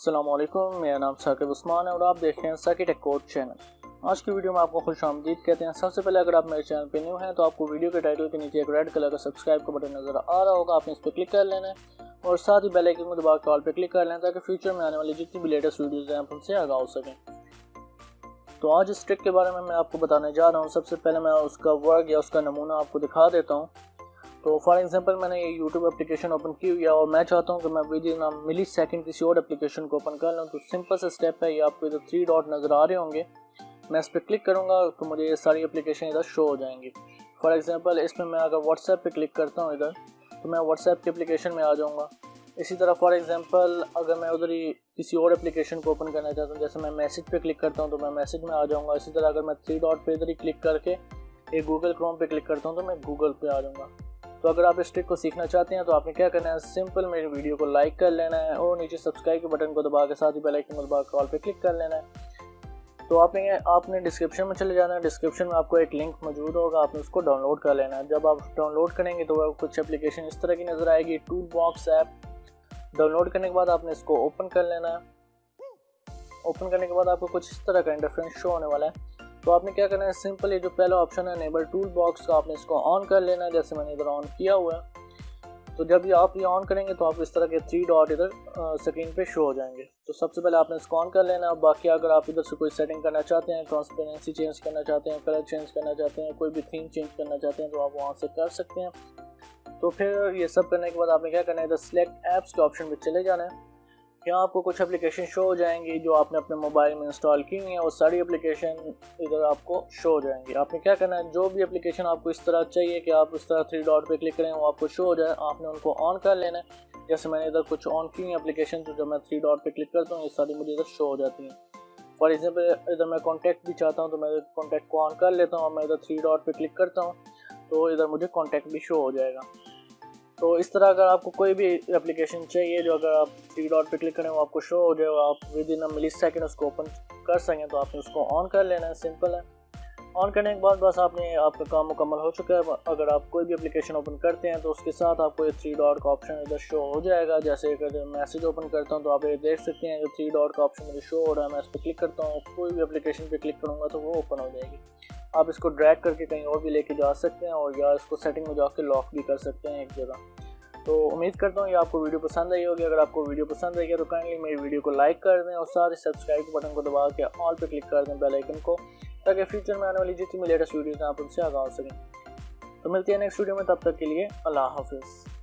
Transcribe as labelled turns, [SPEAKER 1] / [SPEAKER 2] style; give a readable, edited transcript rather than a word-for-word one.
[SPEAKER 1] अस्सलामुअलैकुम, मेरा नाम सaqi है और आप देख रहे हैं सaqi techcode चैनल। आज की वीडियो में आपको खुश आमदीद कहते हैं। सबसे पहले अगर आप मेरे चैनल पे न्यू हैं तो आपको वीडियो के टाइटल के नीचे एक रेड कलर का सब्सक्राइब का बटन नज़र आ रहा होगा, आपने इस पर क्लिक कर लेना है और साथ ही बेल आइकन को दबा के ऑल पे क्लिक कर लेना ताकि फ्यूचर में आने वाली जितनी भी लेटेस्ट वीडियोज़ हैं आप उनसे आगाह हो सकें। तो आज इस ट्रिक के बारे में मैं आपको बताने जा रहा हूँ। सबसे पहले मैं उसका वर्क या उसका नमूना आपको दिखा देता हूँ। तो फॉर एग्जांपल मैंने ये यूट्यूब एप्लीकेशन ओपन की हुई है और मैं चाहता हूँ कि मैं विद इन मिली सेकंड किसी और एप्लीकेशन को ओपन कर लूँ। तो सिंपल सा स्टेप है, ये आपको इधर 3 डॉट नज़र आ रहे होंगे। मैं इस पर क्लिक करूँगा तो मुझे ये सारी एप्लीकेशन इधर शो हो जाएंगी। फॉर एग्जांपल इसमें मैं अगर व्हाट्सएप पे क्लिक करता हूँ इधर तो मैं व्हाट्सएप की एप्लीकेशन में आ जाऊँगा। इसी तरह फॉर एग्जांपल अगर मैं उधर ही किसी और एप्लीकेशन को ओपन करना चाहता हूँ, जैसे मैं मैसेज पे क्लिक करता हूँ तो मैं मैसेज में आ जाऊँगा। इसी तरह अगर मैं 3 डॉट पे इधर ही क्लिक करके एक गूगल क्रोम पे क्लिक करता हूँ तो मैं गूगल पे आ जाऊँगा। तो अगर आप इस ट्रिक को सीखना चाहते हैं तो आपने क्या करना है, सिंपल मेरी वीडियो को लाइक कर लेना है और नीचे सब्सक्राइब के बटन को दबा के साथ ही बेल आइकन को दबा के ऑल पे क्लिक कर लेना है। तो आपने डिस्क्रिप्शन में चले जाना है। डिस्क्रिप्शन में आपको एक लिंक मौजूद होगा, आपने उसको डाउनलोड कर लेना है। जब आप डाउनलोड करेंगे तो कुछ एप्लीकेशन इस तरह की नज़र आएगी, टूलबॉक्स ऐप। डाउनलोड करने के बाद आपने इसको ओपन कर लेना है। ओपन करने के बाद आपको कुछ इस तरह का इंटरफेस शो होने वाला है। तो आपने क्या करना है, सिंपल ये जो पहला ऑप्शन है इनेबल टूलबॉक्स का, आपने इसको ऑन कर लेना है। जैसे मैंने इधर ऑन किया हुआ है। तो जब ये आप ऑन करेंगे तो आप इस तरह के 3 डॉट इधर स्क्रीन पे शो हो जाएंगे। तो सबसे पहले आपने इसको ऑन कर लेना है। बाकी अगर आप इधर से कोई सेटिंग करना चाहते हैं, ट्रांसपेरेंसी चेंज करना चाहते हैं, कलर चेंज करना चाहते हैं, कोई भी थीम चेंज करना चाहते हैं तो आप वहाँ से कर सकते हैं। तो फिर ये सब करने के बाद आपने क्या करना है, इधर सिलेक्ट ऐप्स के ऑप्शन पे चले जाना है। यहाँ आपको कुछ एप्लीकेशन शो हो जाएंगी जो आपने अपने मोबाइल में इंस्टॉल की हुई हैं, और सारी एप्लीकेशन इधर आपको शो हो जाएंगी। आपने क्या करना है, जो भी एप्लीकेशन आपको इस तरह चाहिए कि आप इस तरह 3 डॉट पे क्लिक करें वो आपको शो हो जाए, आपने उनको ऑन कर लेना है। जैसे मैंने इधर कुछ ऑन की हुई एप्लीकेशन, तो जब मैं 3 डॉट पे क्लिक करता हूँ ये सारी मुझे इधर शो हो जाती हैं। फॉर एग्जाम्पल इधर मैं कॉन्टैक्ट भी चाहता हूँ तो मैं कॉन्टैक्ट को ऑन कर लेता हूँ और मैं इधर 3 डॉट पे क्लिक करता हूँ तो इधर मुझे कॉन्टैक्ट भी शो हो जाएगा। तो इस तरह अगर आपको कोई भी एप्लीकेशन चाहिए जो अगर आप 3 डॉट पे क्लिक करें वो आपको शो हो जाए, आप विद इन मिली सेकेंड उसको ओपन कर सकें, तो आपने उसको ऑन कर लेना है। सिंपल है। ऑन करने के बाद बस आपका काम मुकम्मल हो चुका है। अगर आप कोई भी एप्लीकेशन ओपन करते हैं तो उसके साथ आपको ये 3 डॉट का ऑप्शन इधर शो हो जाएगा। जैसे अगर मैसेज ओपन करता हूँ तो आप ये देख सकते हैं जो 3 डॉट का ऑप्शन मुझे शो हो रहा है। मैं इस पर क्लिक करता हूँ, कोई भी एप्लीकेशन पे क्लिक करूँगा तो वो ओपन हो जाएगी। आप इसको ड्रैग करके कहीं और भी लेके जा सकते हैं और या इसको सेटिंग में जाकर लॉक भी कर सकते हैं एक जगह। तो उम्मीद करता हूँ ये आपको वीडियो पसंद आई होगी। अगर आपको वीडियो पसंद आई है तो काइंडली मेरी वीडियो को लाइक कर दें और साथ ही सब्सक्राइब के बटन को दबा के ऑल पे क्लिक कर दें बेल आइकन को, ताकि फ्यूचर में आने वाली जितनी भी लेटेस्ट वीडियोज़ हैं आप उनसे आगाह हो सकें। तो मिलती है नेक्स्ट वीडियो में, तब तक के लिए अल्लाह हाफिज़।